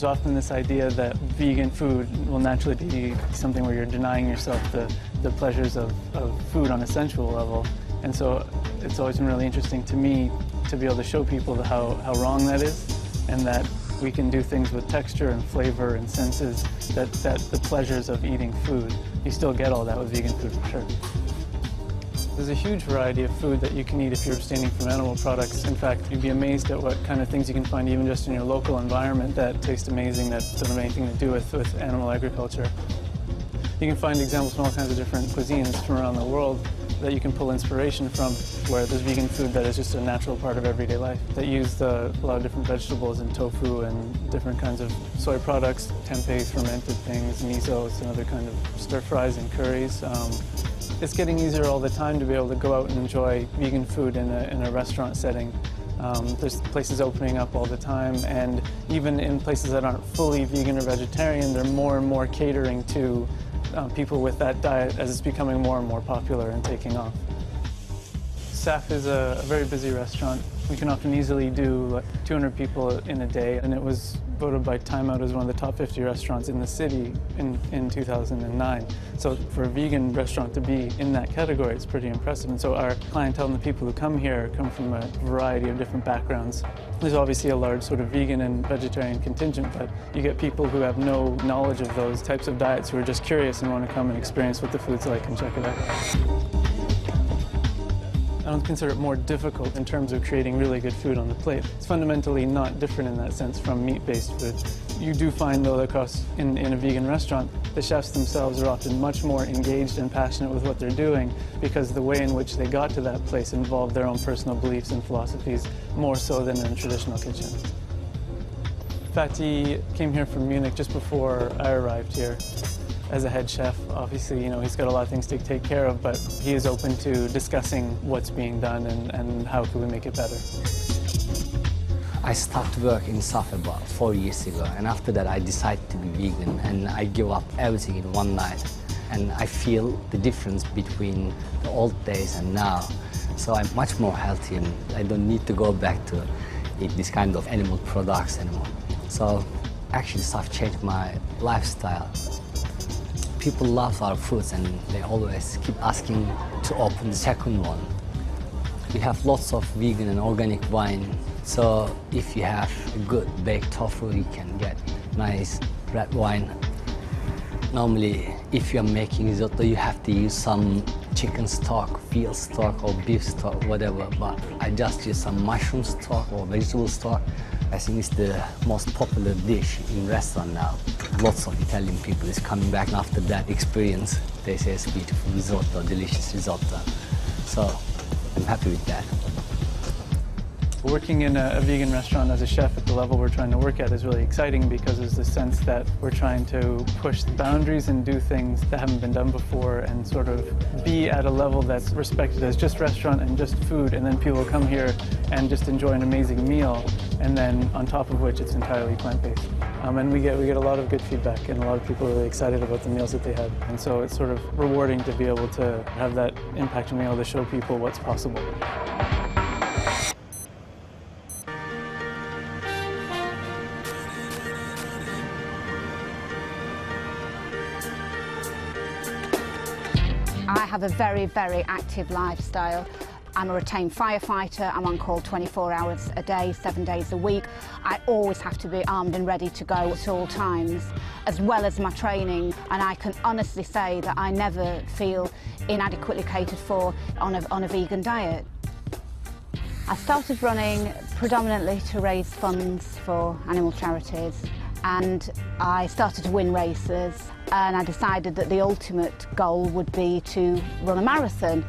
there's often this idea that vegan food will naturally be something where you're denying yourself the pleasures of food on a sensual level. And so it's always been really interesting to me to be able to show people how wrong that is, and that we can do things with texture and flavor and senses that the pleasures of eating food, you still get all that with vegan food for sure. There's a huge variety of food that you can eat if you're abstaining from animal products. In fact, you'd be amazed at what kind of things you can find even just in your local environment that taste amazing, that don't have anything to do with animal agriculture. You can find examples from all kinds of different cuisines from around the world that you can pull inspiration from, where there's vegan food that is just a natural part of everyday life, that use a lot of different vegetables and tofu and different kinds of soy products, tempeh, fermented things, misos, and other kind of stir fries and curries. It's getting easier all the time to be able to go out and enjoy vegan food in a restaurant setting. There's places opening up all the time, and even in places that aren't fully vegan or vegetarian, they're more and more catering to people with that diet as it's becoming more and more popular and taking off. SAF is a very busy restaurant. We can often easily do like 200 people in a day, and it was voted by Time Out as one of the top 50 restaurants in the city in 2009. So for a vegan restaurant to be in that category, it's pretty impressive. And so our clientele and the people who come here come from a variety of different backgrounds. There's obviously a large sort of vegan and vegetarian contingent, but you get people who have no knowledge of those types of diets who are just curious and want to come and experience what the food's like and check it out. I don't consider it more difficult in terms of creating really good food on the plate. It's fundamentally not different in that sense from meat-based food. You do find, though, that in a vegan restaurant, the chefs themselves are often much more engaged and passionate with what they're doing because the way in which they got to that place involved their own personal beliefs and philosophies more so than in a traditional kitchen. Fatih came here from Munich just before I arrived here. As a head chef, obviously, he's got a lot of things to take care of, but he is open to discussing what's being done and how can we make it better. I started work in SAF about 4 years ago, and after that I decided to be vegan, and I give up everything in one night. And I feel the difference between the old days and now. So I'm much more healthy, and I don't need to go back to eat this kind of animal products anymore. So actually SAF changed my lifestyle. People love our foods, and they always keep asking to open the second one. We have lots of vegan and organic wine, so if you have a good baked tofu, you can get nice red wine. Normally, if you're making risotto, you have to use some chicken stock, veal stock, or beef stock, whatever, but I just use some mushroom stock or vegetable stock. I think it's the most popular dish in restaurant now. Lots of Italian people is coming back after that experience. They say it's beautiful risotto, delicious risotto. So I'm happy with that. Working in a vegan restaurant as a chef at the level we're trying to work at is really exciting because there's the sense that we're trying to push the boundaries and do things that haven't been done before and sort of be at a level that's respected as just restaurant and just food, and then people come here and just enjoy an amazing meal, and then on top of which it's entirely plant-based. And we get a lot of good feedback, and a lot of people are really excited about the meals that they had. And so it's sort of rewarding to be able to have that impact and be able to show people what's possible. I have a very, very active lifestyle. I'm a retained firefighter. I'm on call 24 hours a day, 7 days a week. I always have to be armed and ready to go at all times, as well as my training. And I can honestly say that I never feel inadequately catered for on a vegan diet. I started running predominantly to raise funds for animal charities, and I started to win races, and I decided that the ultimate goal would be to run a marathon.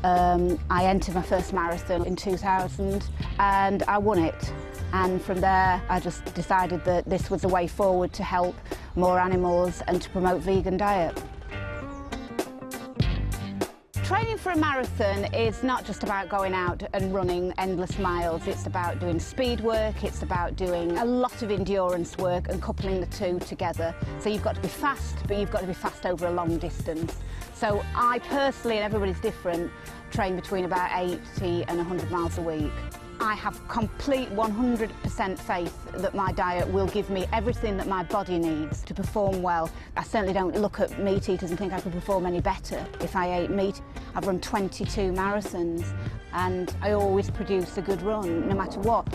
I entered my first marathon in 2000 and I won it. And from there I just decided that this was the way forward to help more animals and to promote vegan diet. Training for a marathon is not just about going out and running endless miles. It's about doing speed work, it's about doing a lot of endurance work and coupling the two together. So you've got to be fast, but you've got to be fast over a long distance. So I personally, and everybody's different, train between about 80 and 100 miles a week. I have complete 100% faith that my diet will give me everything that my body needs to perform well. I certainly don't look at meat eaters and think I could perform any better if I ate meat. I've run 22 marathons and I always produce a good run, no matter what.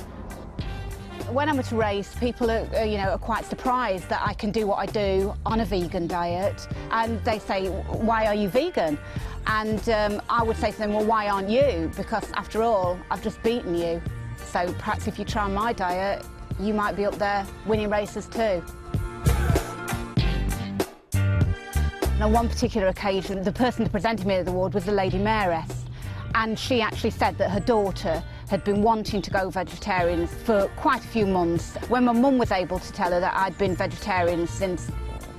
When I'm at a race, people are quite surprised that I can do what I do on a vegan diet, and they say, "Why are you vegan?" And I would say to them, "Well, why aren't you? Because after all, I've just beaten you. So perhaps if you try my diet, you might be up there winning races too." On one particular occasion, the person that presented me the award was the Lady Mayoress, and she actually said that her daughter had been wanting to go vegetarian for quite a few months. When my mum was able to tell her that I'd been vegetarian since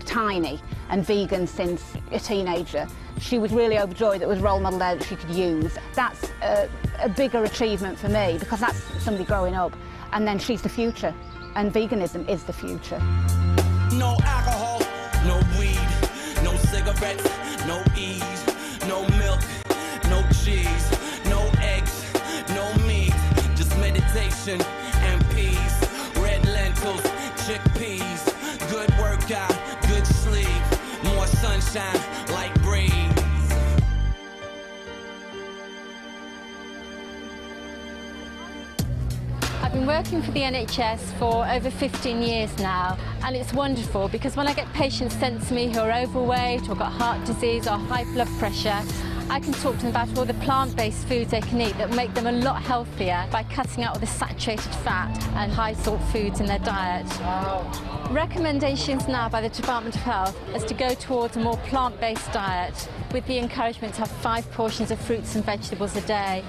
tiny and vegan since a teenager, she was really overjoyed that there was a role model there that she could use. That's a bigger achievement for me, because that's somebody growing up, and then she's the future, and veganism is the future. No alcohol, no weed, no cigarettes, no ease, no milk, no cheese, no eggs, no meat, just meditation and peace. Red lentils, chickpeas, good workout, good sleep, more sunshine like breeze. I've been working for the NHS for over 15 years now, and it's wonderful because when I get patients sent to me who are overweight or got heart disease or high blood pressure, I can talk to them about all the plant-based foods they can eat that make them a lot healthier by cutting out all the saturated fat and high-salt foods in their diet. Recommendations now by the Department of Health is to go towards a more plant-based diet with the encouragement to have 5 portions of fruits and vegetables a day.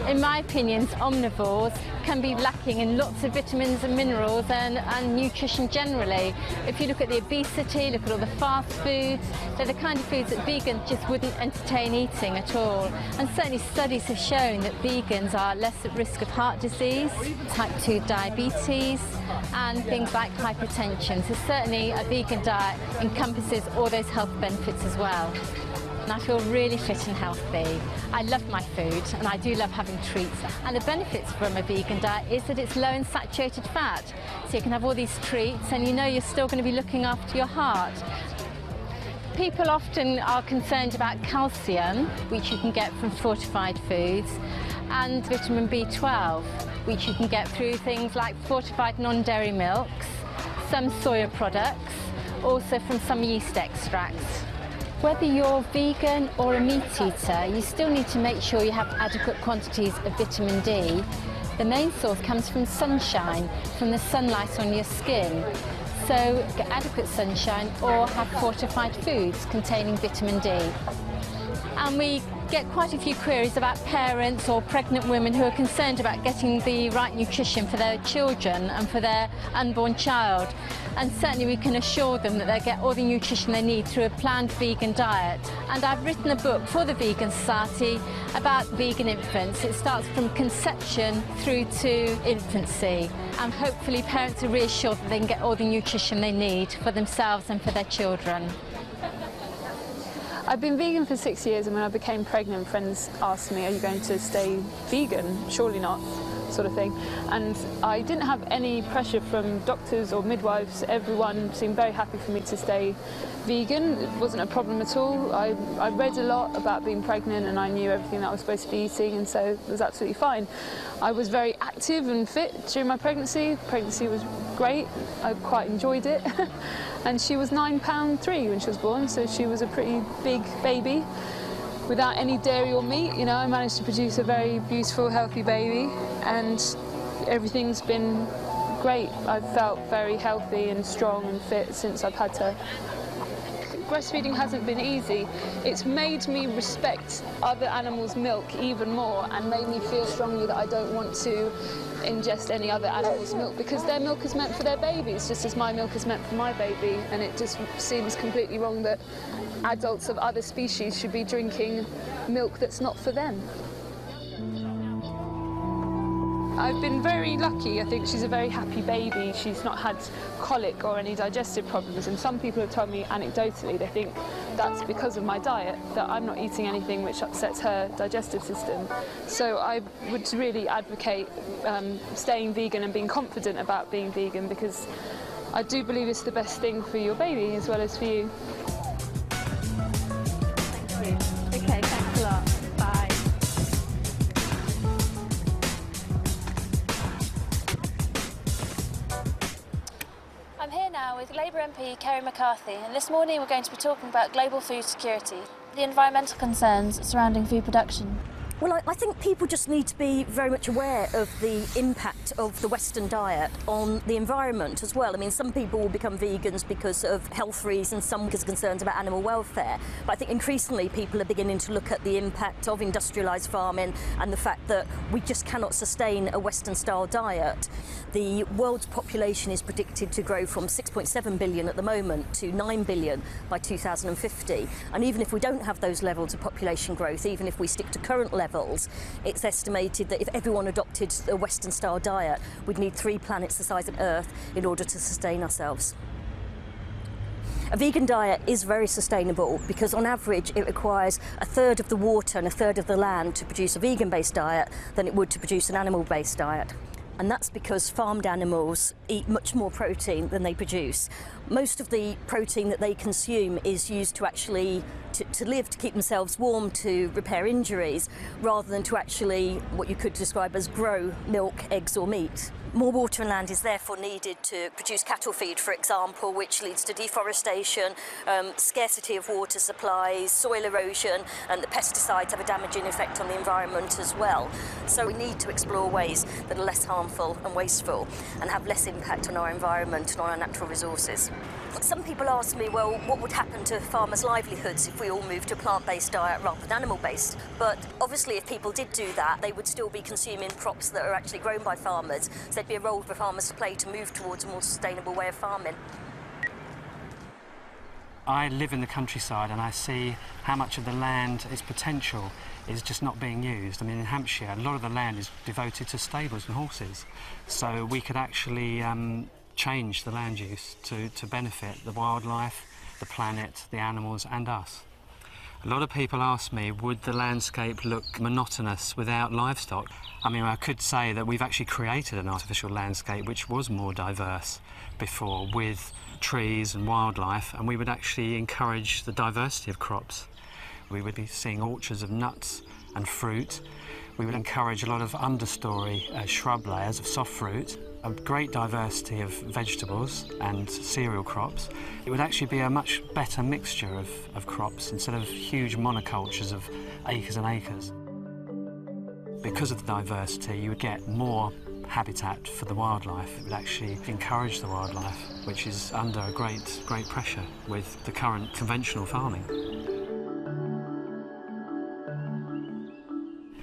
In my opinion, omnivores can be lacking in lots of vitamins and minerals and nutrition generally. If you look at the obesity, look at all the fast foods, they're the kind of foods that vegans just wouldn't entertain eating at all. And certainly studies have shown that vegans are less at risk of heart disease, type 2 diabetes, and things like hypertension. So certainly a vegan diet encompasses all those health benefits as well. And I feel really fit and healthy. I love my food and I do love having treats. And the benefits from a vegan diet is that it's low in saturated fat. So you can have all these treats and you know you're still going to be looking after your heart. People often are concerned about calcium, which you can get from fortified foods, and vitamin B12, which you can get through things like fortified non-dairy milks, some soya products, also from some yeast extracts. Whether you're vegan or a meat eater, you still need to make sure you have adequate quantities of vitamin D. The main source comes from sunshine, from the sunlight on your skin. So get adequate sunshine or have fortified foods containing vitamin D. And we get quite a few queries about parents or pregnant women who are concerned about getting the right nutrition for their children and for their unborn child. And certainly we can assure them that they get all the nutrition they need through a planned vegan diet. And I've written a book for the Vegan Society about vegan infants. It starts from conception through to infancy. And hopefully parents are reassured that they can get all the nutrition they need for themselves and for their children. I've been vegan for 6 years, and when I became pregnant, friends asked me, "Are you going to stay vegan? Surely not," sort of thing. And I didn't have any pressure from doctors or midwives. Everyone seemed very happy for me to stay vegan. It wasn't a problem at all. I read a lot about being pregnant and I knew everything that I was supposed to be eating, and so it was absolutely fine. I was very active and fit during my pregnancy. Pregnancy was great. I quite enjoyed it. And she was 9 3 when she was born, so she was a pretty big baby. Without any dairy or meat, you know, I managed to produce a very beautiful, healthy baby, and everything's been great. I've felt very healthy and strong and fit since I've had her. Breastfeeding hasn't been easy. It's made me respect other animals' milk even more and made me feel strongly that I don't want to ingest any other animal's milk, because their milk is meant for their babies just as my milk is meant for my baby, and it just seems completely wrong that adults of other species should be drinking milk that's not for them. I've been very lucky. I think she's a very happy baby. She's not had colic or any digestive problems, and some people have told me anecdotally they think that's because of my diet, that I'm not eating anything which upsets her digestive system. So I would really advocate staying vegan and being confident about being vegan, because I do believe it's the best thing for your baby as well as for you. Thank you. Okay, thanks a lot. Bye. I'm here now with Labour MP Kerry McCarthy, and this morning we're going to be talking about global food security, the environmental concerns surrounding food production. Well, I think people just need to be very much aware of the impact of the Western diet on the environment as well. I mean, some people will become vegans because of health reasons, some because of concerns about animal welfare. But I think increasingly people are beginning to look at the impact of industrialised farming and the fact that we just cannot sustain a Western-style diet. The world's population is predicted to grow from 6.7 billion at the moment to 9 billion by 2050. And even if we don't have those levels of population growth, even if we stick to current levels, it's estimated that if everyone adopted a Western-style diet, we'd need 3 planets the size of Earth in order to sustain ourselves. A vegan diet is very sustainable because on average it requires 1/3 of the water and 1/3 of the land to produce a vegan-based diet than it would to produce an animal-based diet. And that's because farmed animals eat much more protein than they produce. Most of the protein that they consume is used to actually to live, to keep themselves warm, to repair injuries, rather than to actually what you could describe as grow milk, eggs or meat. More water and land is therefore needed to produce cattle feed, for example, which leads to deforestation, scarcity of water supplies, soil erosion, and the pesticides have a damaging effect on the environment as well. So we need to explore ways that are less harmful and wasteful and have less impact on our environment and on our natural resources. Some people ask me, well, what would happen to farmers' livelihoods if we all moved to a plant-based diet rather than animal-based? But obviously if people did do that, they would still be consuming crops that are actually grown by farmers. So there'd be a role for farmers to play to move towards a more sustainable way of farming. I live in the countryside and I see how much of the land, its potential, is just not being used. I mean, in Hampshire, a lot of the land is devoted to stables and horses. So we could actually change the land use to benefit the wildlife, the planet, the animals and us. A lot of people ask me, would the landscape look monotonous without livestock? I mean, I could say that we've actually created an artificial landscape which was more diverse before, with trees and wildlife, and we would actually encourage the diversity of crops. We would be seeing orchards of nuts and fruit. We would encourage a lot of understory shrub layers of soft fruit, a great diversity of vegetables and cereal crops. It would actually be a much better mixture of crops instead of huge monocultures of acres and acres. Because of the diversity, you would get more habitat for the wildlife. It would actually encourage the wildlife, which is under a great pressure with the current conventional farming.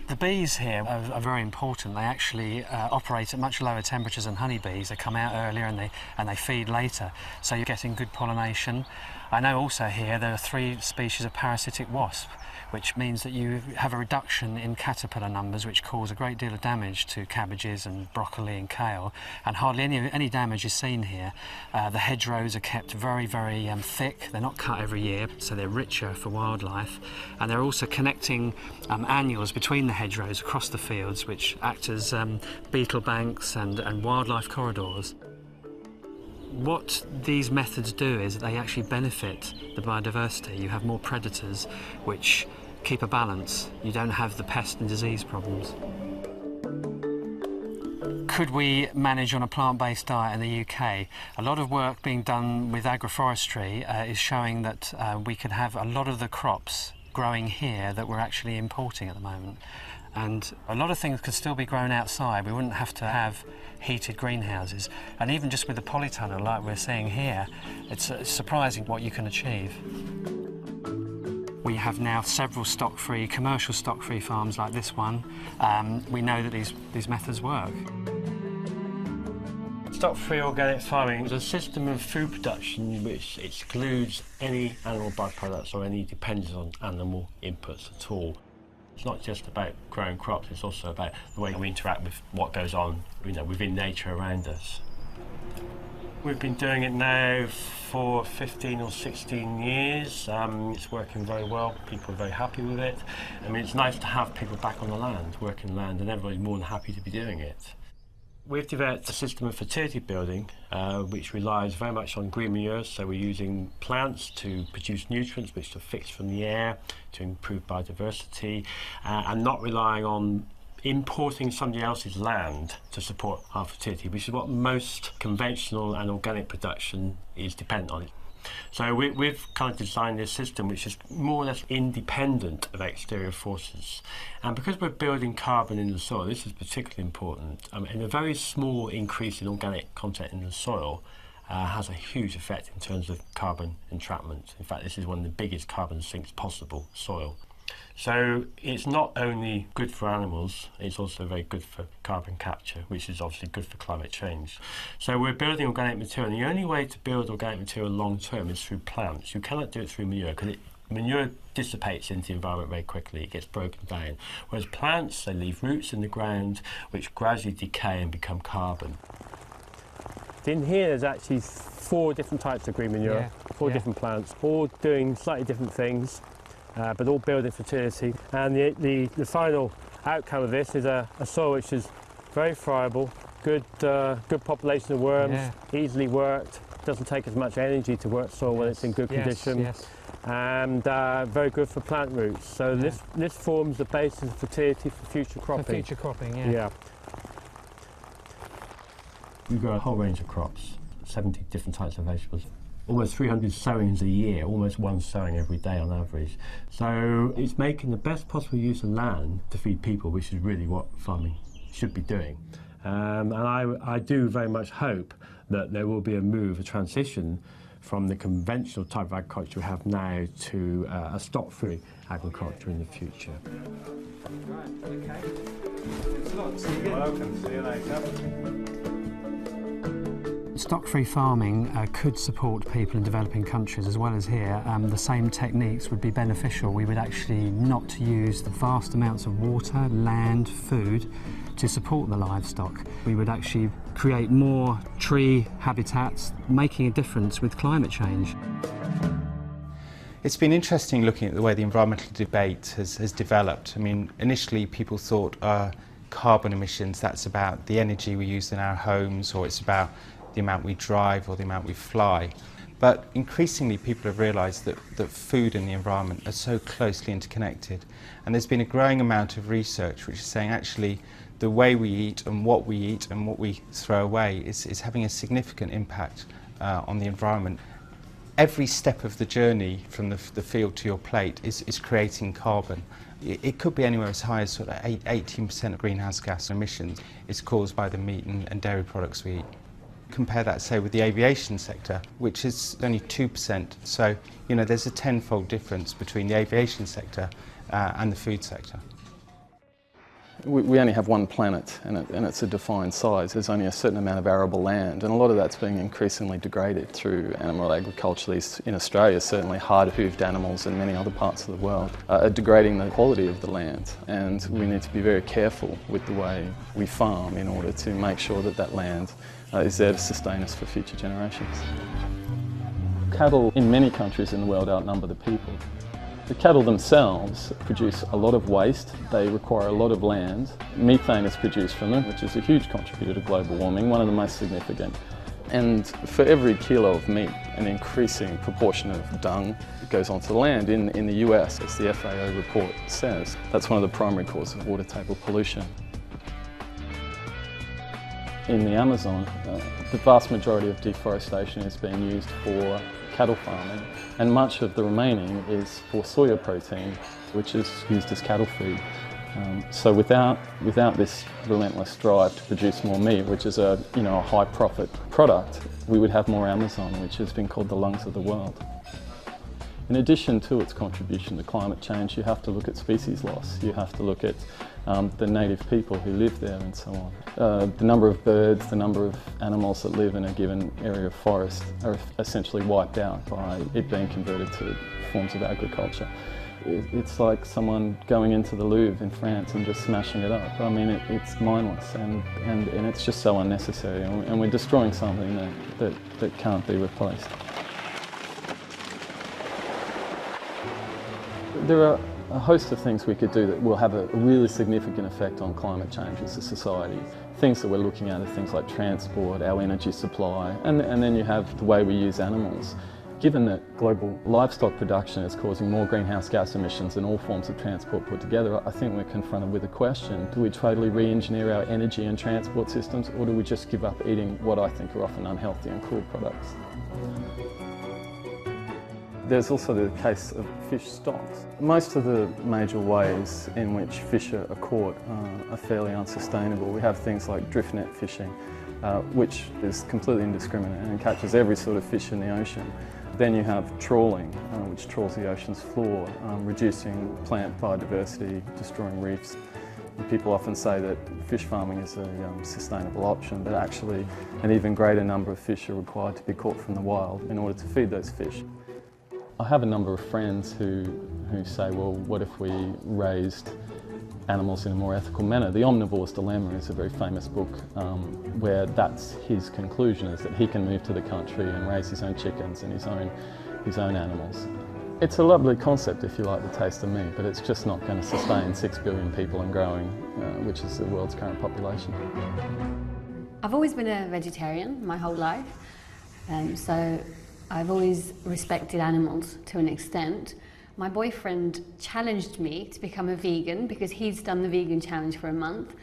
The bees here are very important. They actually operate at much lower temperatures than honeybees. They come out earlier and they feed later, so you're getting good pollination. I know also here there are 3 species of parasitic wasp, which means that you have a reduction in caterpillar numbers, which cause a great deal of damage to cabbages and broccoli and kale, and hardly any damage is seen here. The hedgerows are kept very thick. They're not cut every year, so they're richer for wildlife, and they're also connecting annuals between the hedgerows across the fields, which act as beetle banks and wildlife corridors. What these methods do is that they actually benefit the biodiversity. You have more predators which keep a balance. You don't have the pest and disease problems. Could we manage on a plant-based diet in the UK? A lot of work being done with agroforestry is showing that we could have a lot of the crops growing here that we're actually importing at the moment. And a lot of things could still be grown outside. We wouldn't have to have heated greenhouses. And even just with the polytunnel like we're seeing here, it's surprising what you can achieve. We have now several stock-free, commercial stock-free farms like this one. We know that these methods work. Stock-free organic farming is a system of food production which excludes any animal byproducts or any dependence on animal inputs at all. It's not just about growing crops, it's also about the way we interact with what goes on, within nature around us. We've been doing it now for 15 or 16 years. It's working very well. People are very happy with it. I mean, it's nice to have people back on the land, working land, and everybody's more than happy to be doing it. We've developed a system of fertility building which relies very much on green manure, so we're using plants to produce nutrients which are fixed from the air to improve biodiversity, and not relying on importing somebody else's land to support our fertility, which is what most conventional and organic production is dependent on. So we've kind of designed this system which is more or less independent of exterior forces. And because we're building carbon in the soil, this is particularly important, and a very small increase in organic content in the soil has a huge effect in terms of carbon entrapment. In fact, this is one of the biggest carbon sinks possible, soil. So it's not only good for animals, it's also very good for carbon capture, which is obviously good for climate change. So we're building organic material, and the only way to build organic material long term is through plants. You cannot do it through manure, because manure dissipates into the environment very quickly, it gets broken down. Whereas plants, they leave roots in the ground, which gradually decay and become carbon. In here there's actually 4 different types of green manure, 4 different plants, all doing slightly different things. But all building fertility, and the final outcome of this is a soil which is very friable, good population of worms, easily worked, doesn't take as much energy to work soil when it's in good condition, and very good for plant roots. So this forms the basis of fertility for future cropping. For future cropping, yeah. We grow a whole range of crops, 70 different types of vegetables. Almost 300 sowings a year, almost 1 sowing every day on average. So it's making the best possible use of land to feed people, which is really what farming should be doing. And I do very much hope that there will be a transition from the conventional type of agriculture we have now to a stock-free agriculture in the future. Right, okay. You're welcome. See you later. Stock-free farming could support people in developing countries as well as here. The same techniques would be beneficial. We would actually not use the vast amounts of water, land, food to support the livestock. We would actually create more tree habitats, making a difference with climate change. It's been interesting looking at the way the environmental debate has developed. I mean, initially people thought carbon emissions, that's about the energy we use in our homes, or it's about the amount we drive or the amount we fly. But increasingly people have realised that food and the environment are so closely interconnected, and there's been a growing amount of research which is saying actually the way we eat and what we throw away is having a significant impact on the environment. Every step of the journey from the field to your plate is creating carbon. It could be anywhere as high as sort of 18% of greenhouse gas emissions is caused by the meat and dairy products we eat. Compare that, say, with the aviation sector, which is only 2%. So, there's a tenfold difference between the aviation sector and the food sector. We only have one planet, and it's a defined size. There's only a certain amount of arable land, and a lot of that's being increasingly degraded through animal agriculture. In Australia, certainly hard-hooved animals and many other parts of the world are degrading the quality of the land, and we need to be very careful with the way we farm in order to make sure that land is there to sustain us for future generations. Cattle in many countries in the world outnumber the people. The cattle themselves produce a lot of waste, they require a lot of land. Methane is produced from them, which is a huge contributor to global warming, one of the most significant. And for every kilo of meat, an increasing proportion of dung goes onto the land. In the US, as the FAO report says, that's one of the primary causes of water table pollution. In the Amazon, the vast majority of deforestation is being used for cattle farming, and much of the remaining is for soya protein, which is used as cattle feed. So without this relentless drive to produce more meat, which is a high profit product, we would have more Amazon, which has been called the lungs of the world. In addition to its contribution to climate change, you have to look at species loss. You have to look at the native people who live there and so on. The number of birds, the number of animals that live in a given area of forest are essentially wiped out by it being converted to forms of agriculture. It's like someone going into the Louvre in France and just smashing it up. I mean, it's mindless and it's just so unnecessary, and we're destroying something that can't be replaced. There are a host of things we could do that will have a really significant effect on climate change as a society. Things that we're looking at are things like transport, our energy supply, and then you have the way we use animals. Given that global livestock production is causing more greenhouse gas emissions than all forms of transport put together, I think we're confronted with a question: do we totally re-engineer our energy and transport systems, or do we just give up eating what I think are often unhealthy and cruel products? There's also the case of fish stocks. Most of the major ways in which fish are caught are fairly unsustainable. We have things like drift net fishing, which is completely indiscriminate and catches every sort of fish in the ocean. Then you have trawling, which trawls the ocean's floor, reducing plant biodiversity, destroying reefs. And people often say that fish farming is a sustainable option, but actually an even greater number of fish are required to be caught from the wild in order to feed those fish. I have a number of friends who say, well, what if we raised animals in a more ethical manner? The Omnivore's Dilemma is a very famous book where that's his conclusion, is that he can move to the country and raise his own chickens and his own animals. It's a lovely concept if you like the taste of meat, but it's just not going to sustain 6 billion people and growing, which is the world's current population. I've always been a vegetarian my whole life, so I've always respected animals to an extent. My boyfriend challenged me to become a vegan because he's done the vegan challenge for a month,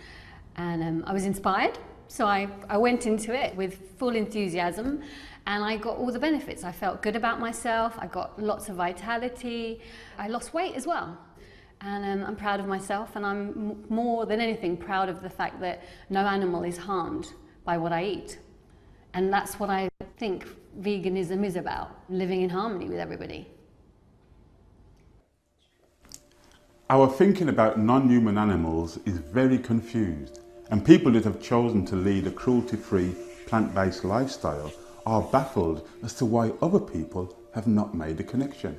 and I was inspired, so I went into it with full enthusiasm, and I got all the benefits. I felt good about myself, I got lots of vitality, I lost weight as well, and I'm proud of myself, and I'm more than anything proud of the fact that no animal is harmed by what I eat. And that's what I think veganism is about, living in harmony with everybody. Our thinking about non-human animals is very confused, and people that have chosen to lead a cruelty-free, plant-based lifestyle are baffled as to why other people have not made the connection.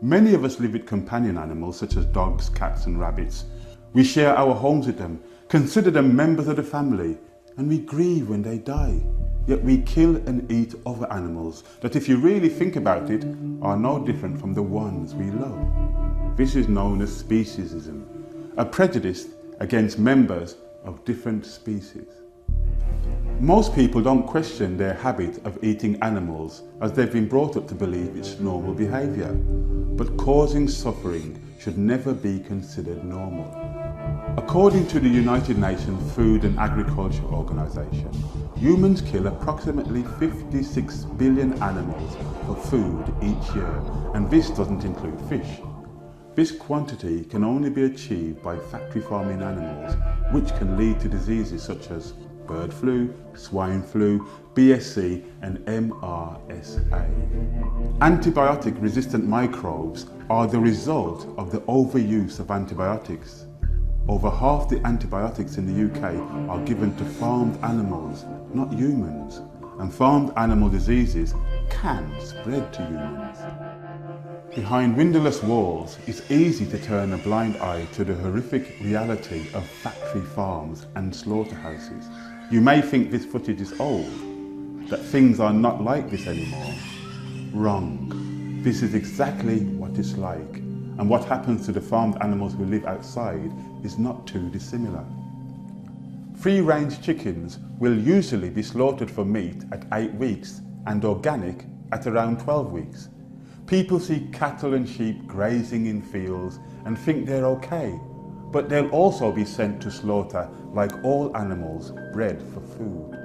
Many of us live with companion animals such as dogs, cats and rabbits. We share our homes with them, consider them members of the family, and we grieve when they die. Yet we kill and eat other animals that, if you really think about it, are no different from the ones we love. This is known as speciesism, a prejudice against members of different species. Most people don't question their habit of eating animals, as they've been brought up to believe it's normal behaviour. But causing suffering should never be considered normal. According to the United Nations Food and Agriculture Organization, humans kill approximately 56 billion animals for food each year, and this doesn't include fish. This quantity can only be achieved by factory farming animals, which can lead to diseases such as bird flu, swine flu, BSE and MRSA. Antibiotic-resistant microbes are the result of the overuse of antibiotics. Over half the antibiotics in the UK are given to farmed animals, not humans, and farmed animal diseases can spread to humans. Behind windowless walls, it's easy to turn a blind eye to the horrific reality of factory farms and slaughterhouses. You may think this footage is old, that things are not like this anymore. Wrong. This is exactly what it's like, and what happens to the farmed animals who live outside is not too dissimilar. Free-range chickens will usually be slaughtered for meat at 8 weeks and organic at around 12 weeks. People see cattle and sheep grazing in fields and think they're okay, but they'll also be sent to slaughter like all animals bred for food.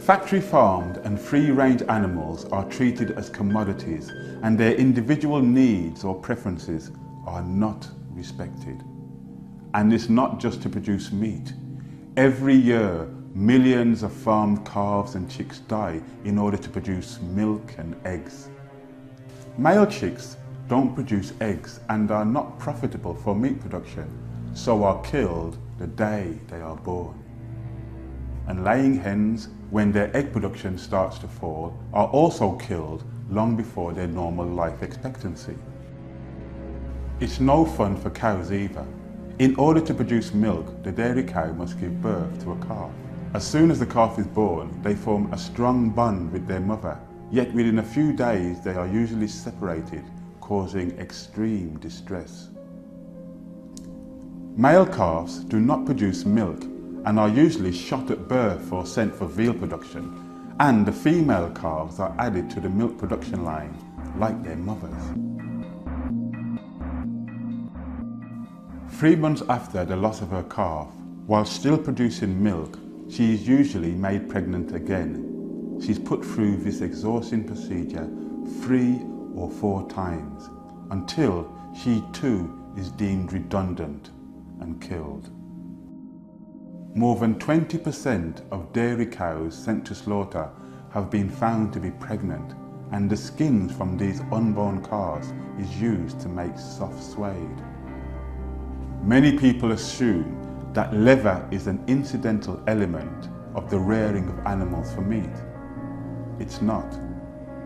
Factory-farmed and free-range animals are treated as commodities, and their individual needs or preferences are not respected. And it's not just to produce meat. Every year, millions of farmed calves and chicks die in order to produce milk and eggs. Male chicks don't produce eggs and are not profitable for meat production, so are killed the day they are born. And laying hens, when their egg production starts to fall, are also killed long before their normal life expectancy. It's no fun for cows either. In order to produce milk, the dairy cow must give birth to a calf. As soon as the calf is born, they form a strong bond with their mother. Yet within a few days, they are usually separated, causing extreme distress. Male calves do not produce milk and are usually shot at birth or sent for veal production, and the female calves are added to the milk production line, like their mothers. 3 months after the loss of her calf, while still producing milk, she is usually made pregnant again. She's put through this exhausting procedure 3 or 4 times, until she too is deemed redundant and killed. More than 20% of dairy cows sent to slaughter have been found to be pregnant, and the skins from these unborn calves is used to make soft suede. Many people assume that leather is an incidental element of the rearing of animals for meat. It's not.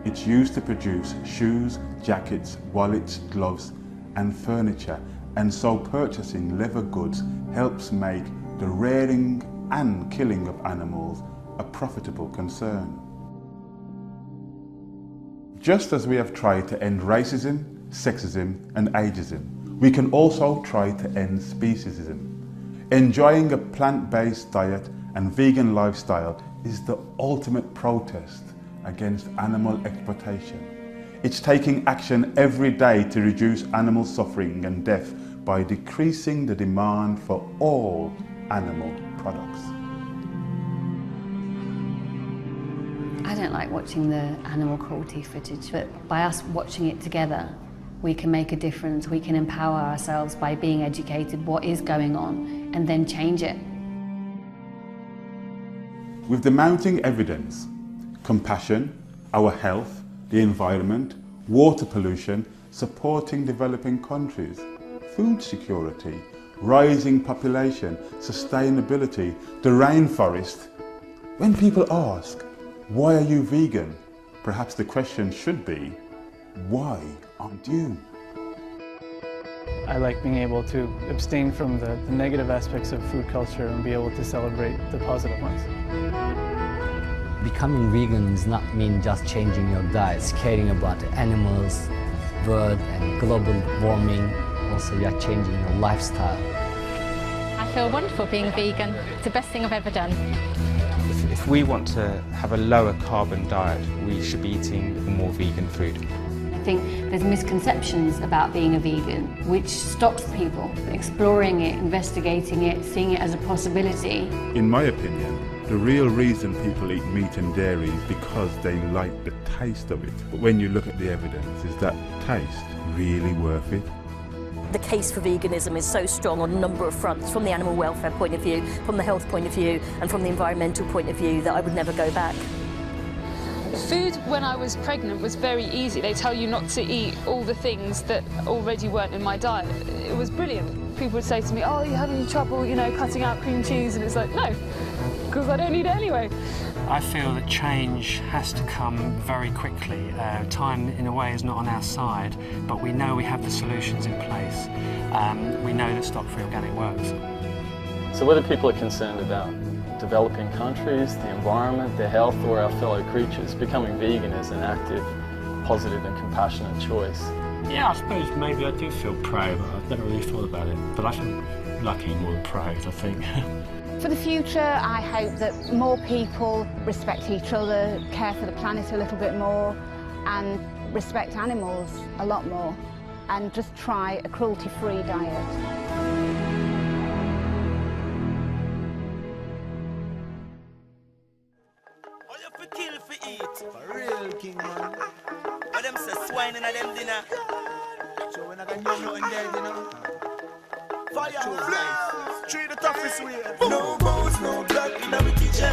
It's used to produce shoes, jackets, wallets, gloves, and furniture, and so purchasing leather goods helps make the rearing and killing of animals a profitable concern. Just as we have tried to end racism, sexism, and ageism, we can also try to end speciesism. Enjoying a plant-based diet and vegan lifestyle is the ultimate protest against animal exploitation. It's taking action every day to reduce animal suffering and death by decreasing the demand for all animal products. I don't like watching the animal cruelty footage, but by us watching it together, we can make a difference. We can empower ourselves by being educated what is going on and then change it. With the mounting evidence, compassion, our health, the environment, water pollution, supporting developing countries, food security, rising population, sustainability, the rainforest. When people ask, why are you vegan? Perhaps the question should be, why aren't you? I like being able to abstain from the negative aspects of food culture and be able to celebrate the positive ones. Becoming vegan does not mean just changing your diet, caring about animals, world and global warming. Also, you're changing your lifestyle. I feel wonderful being vegan. It's the best thing I've ever done. If we want to have a lower carbon diet, we should be eating more vegan food. I think there's misconceptions about being a vegan, which stops people exploring it, investigating it, seeing it as a possibility. In my opinion, the real reason people eat meat and dairy is because they like the taste of it. But when you look at the evidence, is that taste really worth it? The case for veganism is so strong on a number of fronts, from the animal welfare point of view, from the health point of view, and from the environmental point of view, that I would never go back. Food when I was pregnant was very easy. They tell you not to eat all the things that already weren't in my diet. It was brilliant. People would say to me, oh, you're having trouble, you know, cutting out cream cheese, and it's like, no, because I don't eat it anyway. I feel that change has to come very quickly. Time, in a way, is not on our side, but we know we have the solutions in place. We know that stock-free organic works. So whether people are concerned about developing countries, the environment, their health, or our fellow creatures, becoming vegan is an active, positive and compassionate choice. Yeah, I suppose maybe I do feel proud. I've never really thought about it, but I feel lucky more than proud, I think. For the future, I hope that more people respect each other, care for the planet a little bit more, and respect animals a lot more, and just try a cruelty-free diet. No bones, no blood in our kitchen.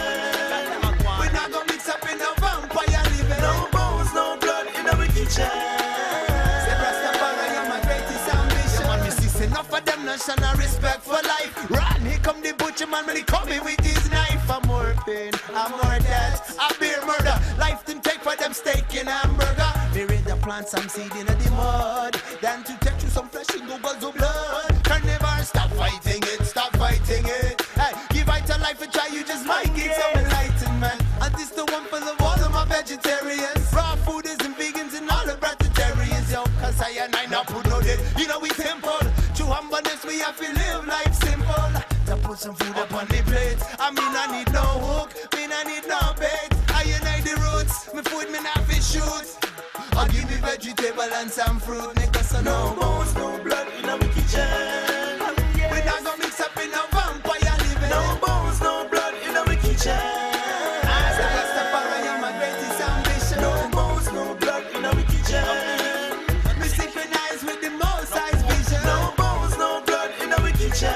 We not gonna mix up in a vampire living. No bones, no blood in our kitchen. Say Rastafari, you're my greatest ambition. Man, me see enough of them not showing no respect for life. Run, here come the butcher man, when he coming with his knife. I'm more pain, I'm more death, I bear murder. Life them take for them steak and hamburger. Me ready to plant some seed in the mud, than to take you some flesh and go you just might get some enlightenment. And this the one for the all of my vegetarians. Raw food isn't vegans and all the vegetarians, yo. Cause I and I not put no day. You know we simple. True humbleness, we have to live life simple. To put some food up on the plate. I mean I need no hook, mean I need no bait. I unite the roots, me food me not fish shoot. I'll give me vegetable and some fruit. Make us no bones, no blood in our kitchen. We not gonna mix up in a vampire living. No bones, no blood in our kitchen. As a Rastafari, I'm my greatest ambition. No bones, no blood in our kitchen. We synchronize with the most high's vision. No bones, no blood in our kitchen.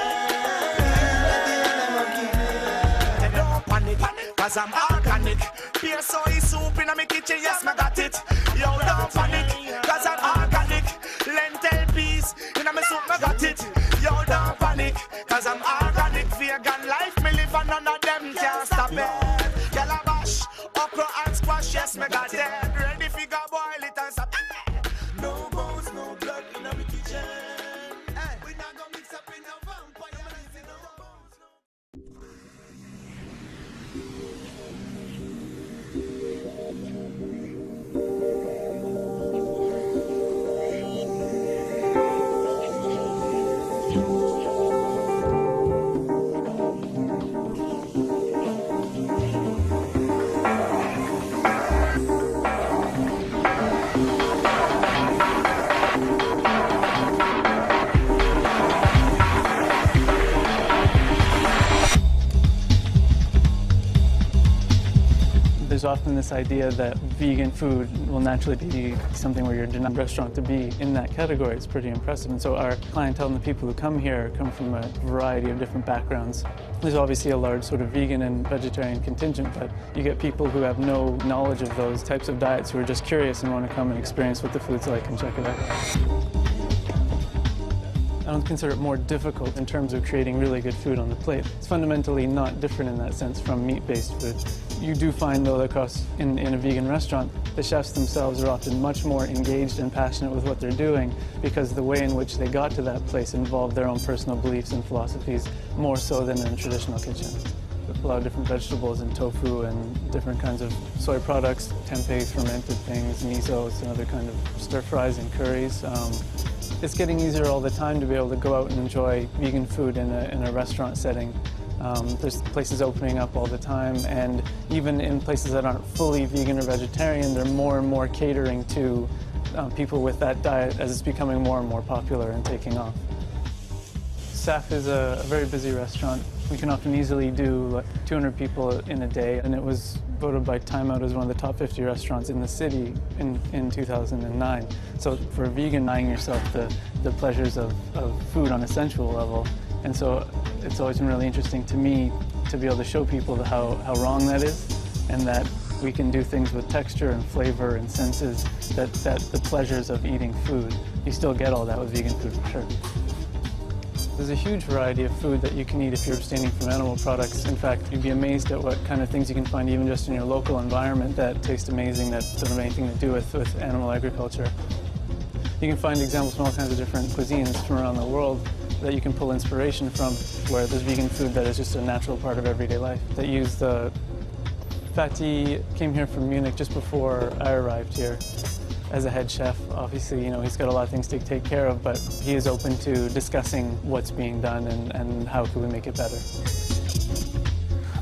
Don't panic, cause I'm organic. Beer soy soup in my kitchen, yes, I got it. Yo, don't panic, cause I'm organic. Lentil peas in my soup, I got it. Yo, don't panic, cause I'm organic. Vegan life, me live and none of them can't stop it. Calabash, okra and squash, yes, me got it. Ready for go boil it and stop it. No bones, no blood in our kitchen. We not gonna mix up in a vampire. No bones, no. There's often this idea that vegan food will naturally be something where you're denying a restaurant to be in that category. It's pretty impressive. And so our clientele and the people who come here come from a variety of different backgrounds. There's obviously a large sort of vegan and vegetarian contingent, but you get people who have no knowledge of those types of diets who are just curious and want to come and experience what the food's like and check it out. I don't consider it more difficult in terms of creating really good food on the plate. It's fundamentally not different in that sense from meat-based food. You do find, though, that in a vegan restaurant, the chefs themselves are often much more engaged and passionate with what they're doing because the way in which they got to that place involved their own personal beliefs and philosophies more so than in a traditional kitchen. A lot of different vegetables and tofu and different kinds of soy products, tempeh, fermented things, misos, and other kind of stir-fries and curries. It's getting easier all the time to be able to go out and enjoy vegan food in a restaurant setting. There's places opening up all the time, and even in places that aren't fully vegan or vegetarian, they're more and more catering to people with that diet as it's becoming more and more popular and taking off. SAF is a very busy restaurant. We can often easily do 200 people in a day, and it was voted by Time Out as one of the top 50 restaurants in the city in 2009. So for a vegan, denying yourself the pleasures of food on a sensual level. And so it's always been really interesting to me to be able to show people how wrong that is, and that we can do things with texture and flavor and senses that the pleasures of eating food, you still get all that with vegan food for sure. There's a huge variety of food that you can eat if you're abstaining from animal products. In fact, you'd be amazed at what kind of things you can find even just in your local environment that taste amazing, that don't have anything to do with animal agriculture. You can find examples from all kinds of different cuisines from around the world that you can pull inspiration from, where there's vegan food that is just a natural part of everyday life. That use the Fatih came here from Munich just before I arrived here as a head chef. Obviously, he's got a lot of things to take care of, but he is open to discussing what's being done and how can we make it better.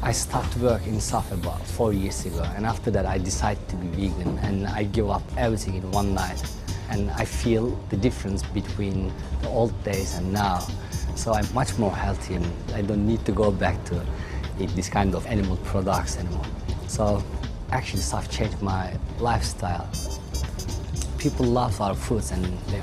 I started work in SAF about 4 years ago, and after that I decided to be vegan, and I give up everything in one night. And I feel the difference between the old days and now. So I'm much more healthy, and I don't need to go back to eat this kind of animal products anymore. So actually SAF changed my lifestyle. People love our foods, and they